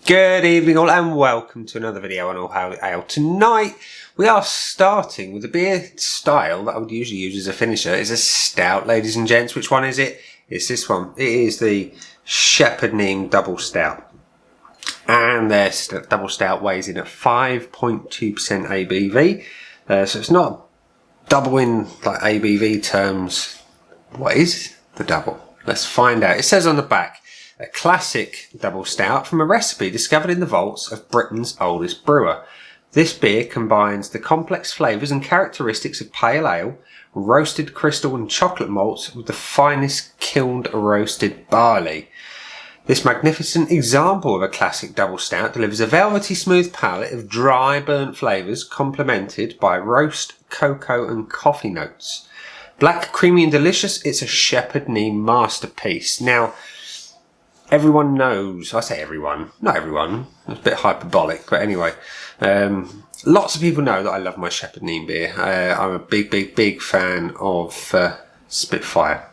Good evening all and welcome to another video on All Hail Ale. Tonight we are starting with a beer style that I would usually use as a finisher. It's a stout, ladies and gents. Which one is it? It's this one. It is the Shepherd Neame Double Stout. And their double stout weighs in at 5.2% ABV. So it's not double in like ABV terms. What is the double? Let's find out. It says on the back, a classic double stout from a recipe discovered in the vaults of Britain's oldest brewer. This beer combines the complex flavours and characteristics of pale ale, roasted crystal and chocolate malts with the finest kilned roasted barley. This magnificent example of a classic double stout delivers a velvety smooth palate of dry burnt flavours complemented by roast, cocoa and coffee notes. Black, creamy and delicious, it's a Shepherd Neame masterpiece. Now, everyone knows, I say everyone, not everyone, it's a bit hyperbolic, but anyway, lots of people know that I love my Shepherd Neame beer. I'm a big fan of Spitfire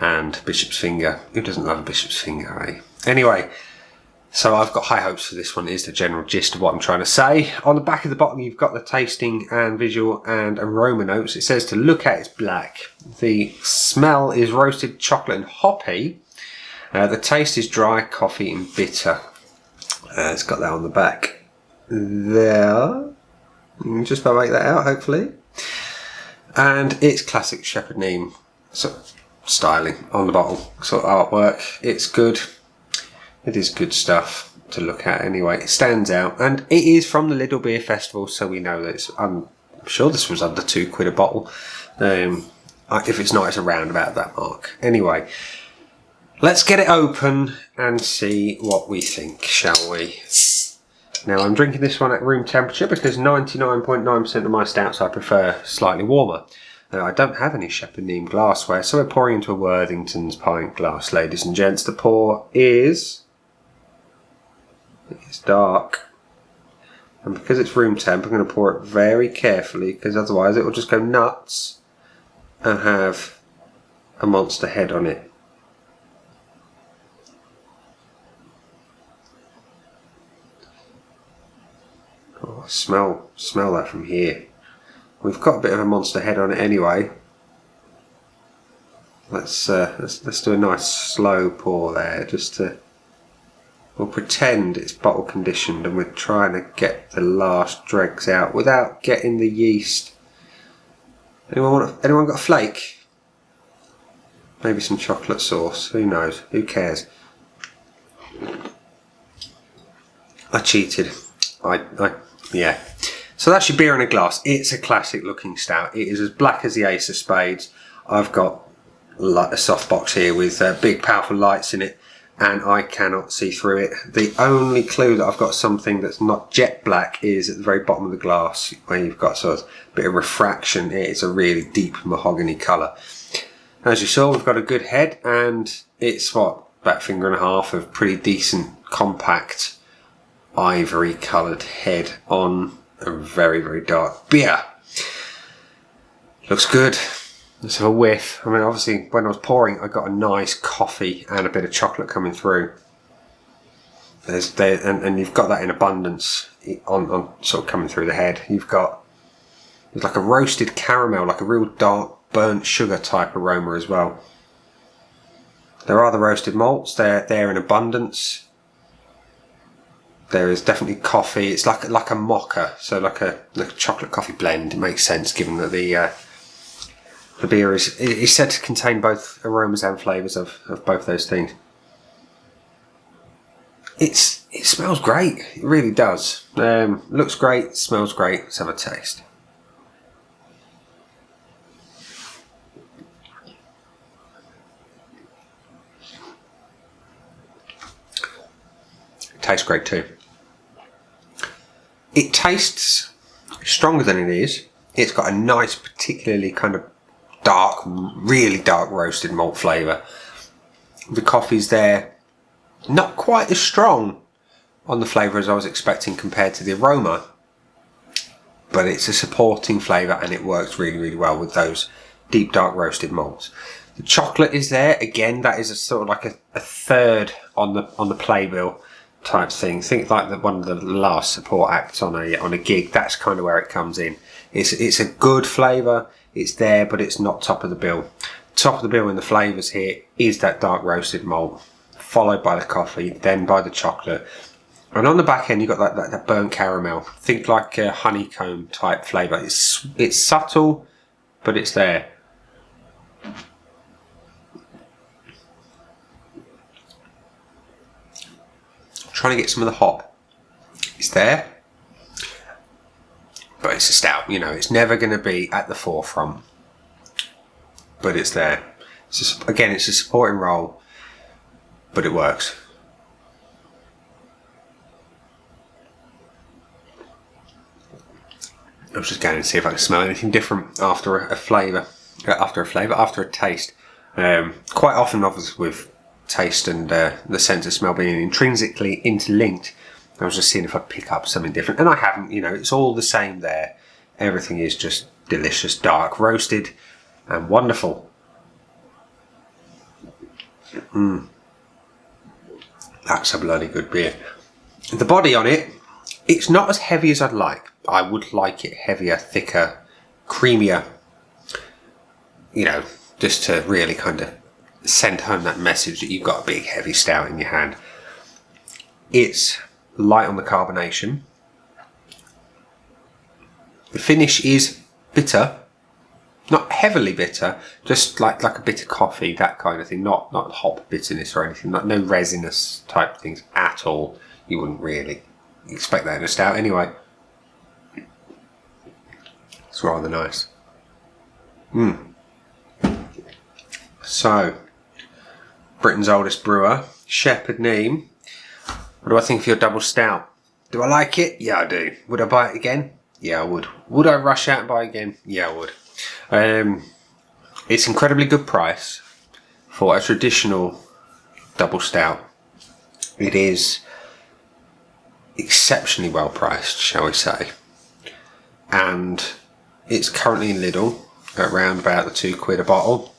and Bishop's Finger. Who doesn't love a Bishop's Finger, eh? Anyway, so I've got high hopes for this one, is the general gist of what I'm trying to say. On the back of the bottle you've got the tasting and visual and aroma notes. It says to look at it's black. The smell is roasted chocolate and hoppy. The taste is dry, coffee and bitter. It's got that on the back there. You can just about make that out, hopefully. And it's classic Shepherd Neame sort of styling on the bottle, sort of artwork. It's good. It is good stuff to look at anyway. It stands out. And it is from the Lidl Beer Festival, so we know that it's, I'm sure this was under £2 a bottle. If it's not, it's around about that mark. Anyway. Let's get it open and see what we think, shall we? Now, I'm drinking this one at room temperature because 99.9% of my stouts I prefer slightly warmer. I don't have any Shepherd Neame glassware, so we're pouring into a Worthington's pint glass, ladies and gents. The pour is... it's dark. And because it's room temp, I'm going to pour it very carefully because otherwise it will just go nuts and have a monster head on it. Oh, smell that from here. We've got a bit of a monster head on it anyway. Let's do a nice slow pour there, just to. We'll pretend it's bottle conditioned, and we're trying to get the last dregs out without getting the yeast. Anyone got a flake? Maybe some chocolate sauce. Who knows? Who cares? I cheated. Yeah. So that's your beer in a glass. It's a classic looking stout. It is as black as the ace of spades. I've got a soft box here with big powerful lights in it and I cannot see through it. The only clue that I've got something that's not jet black is at the very bottom of the glass where you've got sort of a bit of refraction. It's a really deep mahogany colour. As you saw, we've got a good head and it's what, about a finger and a half of pretty decent compact ivory coloured head on a very dark beer. Looks good. Let's have a whiff. I mean, obviously when I was pouring I got a nice coffee and a bit of chocolate coming through. And you've got that in abundance on sort of coming through the head. There's like a roasted caramel, like a real dark burnt sugar type aroma as well. There are the roasted malts, they're in abundance. There is definitely coffee. It's like a mocha, so like a chocolate coffee blend. It makes sense given that the beer is said to contain both aromas and flavours of both those things. It smells great. It really does. Looks great. Smells great. Let's have a taste. It tastes great too. It tastes stronger than it is. It's got a nice, particularly kind of dark, really dark roasted malt flavour. The coffee's there. Not quite as strong on the flavour as I was expecting compared to the aroma. But it's a supporting flavour and it works really well with those deep dark roasted malts. The chocolate is there. Again, that is a sort of like a third on the playbill type thing. Think like one of the last support acts on a gig. That's kind of where it comes in. It's a good flavour. It's there, but it's not top of the bill. Top of the bill in the flavours here is that dark roasted malt, followed by the coffee, then by the chocolate. And on the back end, you've got that burnt caramel. Think like a honeycomb type flavour. It's subtle, but it's there. Trying to get some of the hop. It's there, but it's a stout. You know, it's never going to be at the forefront, but it's there. Again, it's a supporting role, but it works. I was just going to see if I can smell anything different after a taste. Quite often, obviously, with taste and the sense of smell being intrinsically interlinked, I was just seeing if I'd pick up something different, and I haven't. You know, it's all the same there. Everything is just delicious, dark roasted, and wonderful. That's a bloody good beer. The body on it, it's not as heavy as I'd like. I would like it heavier, thicker, creamier. You know, just to really kind of send home that message that you've got a big heavy stout in your hand. It's light on the carbonation. The finish is bitter, not heavily bitter, just like a bit of coffee, that kind of thing. Not hop bitterness or anything. No resinous type things at all. You wouldn't really expect that in a stout anyway. It's rather nice. So, Britain's oldest brewer, Shepherd Neame. What do I think of your double stout? Do I like it? Yeah, I do. Would I buy it again? Yeah, I would. Would I rush out and buy it again? Yeah, I would. It's incredibly good price for a traditional double stout. It is exceptionally well priced, shall we say. And it's currently in Lidl at around about the £2 a bottle.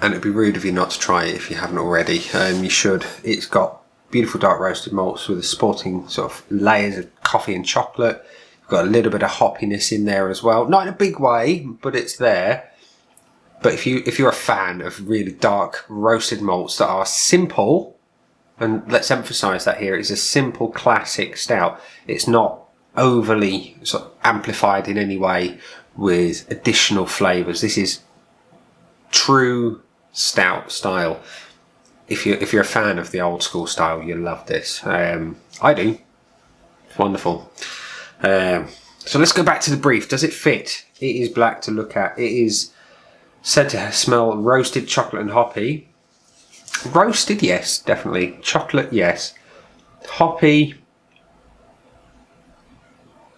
And it'd be rude of you not to try it if you haven't already. You should. It's got beautiful dark roasted malts with a sporting sort of layers of coffee and chocolate. You've got a little bit of hoppiness in there as well. Not in a big way, but it's there. But if you're a fan of really dark roasted malts that are simple, and let's emphasise that here, it's a simple classic stout. It's not overly sort of amplified in any way with additional flavours. This is true stout style. If you're a fan of the old school style, you'll love this. I do. It's wonderful. So let's go back to the brief. Does it fit? It is black to look at. It is said to smell roasted, chocolate and hoppy. Roasted, yes, definitely. Chocolate, yes. Hoppy,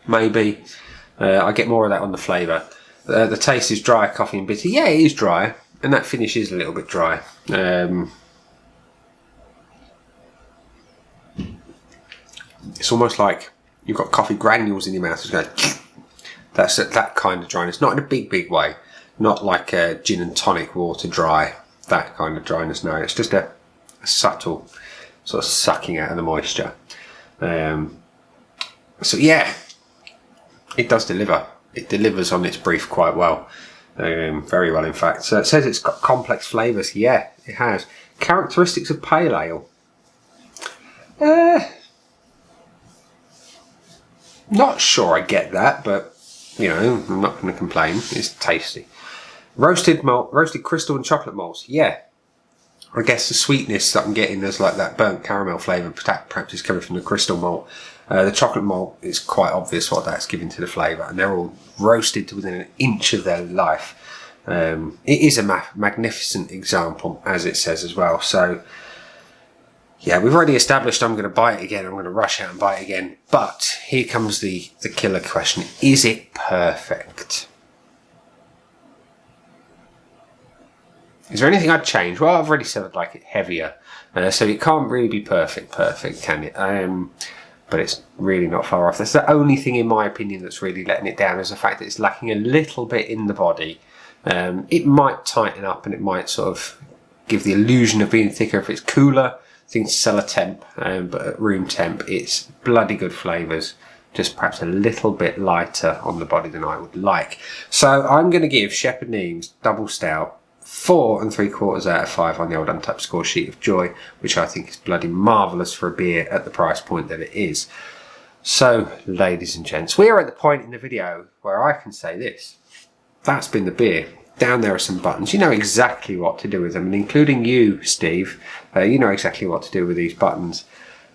maybe. I get more of that on the flavour. The taste is dry, coffee and bitter. Yeah, it is dry. And that finish is a little bit dry. It's almost like you've got coffee granules in your mouth. It's going, that's that kind of dryness. Not in a big way. Not like a gin and tonic water dry. That kind of dryness. No, it's just a subtle sort of sucking out of the moisture. So yeah, it does deliver. It delivers on its brief quite well. Very well, in fact. So it says it's got complex flavours. Yeah, it has. Characteristics of pale ale. Not sure I get that, but you know, I'm not going to complain. It's tasty. Roasted malt, roasted crystal and chocolate malts. Yeah, I guess the sweetness that I'm getting, there's like that burnt caramel flavour. Perhaps is coming from the crystal malt. The chocolate malt is quite obvious what that's giving to the flavour, and they're all roasted to within an inch of their life. It is a magnificent example, as it says as well. So, yeah, we've already established I'm going to buy it again. I'm going to rush out and buy it again. But here comes the killer question. Is it perfect? Is there anything I'd change? Well, I've already said I'd like it heavier. So it can't really be perfect, can it? But it's really not far off. That's the only thing, in my opinion, that's really letting it down, is the fact that it's lacking a little bit in the body. It might tighten up and it might sort of give the illusion of being thicker if it's cooler, I think it's cellar temp, but at room temp, it's bloody good flavours. Just perhaps a little bit lighter on the body than I would like. So I'm going to give Shepherd Neame's Double Stout 4 3/4 out of 5 on the old Untapped score sheet of joy, which I think is bloody marvellous for a beer at the price point that it is. So, ladies and gents, we are at the point in the video where I can say this. That's been the beer. Down there are some buttons. You know exactly what to do with them, and including you, Steve, you know exactly what to do with these buttons.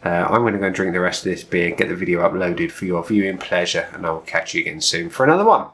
I'm going to go and drink the rest of this beer, get the video uploaded for your viewing pleasure, and I will catch you again soon for another one.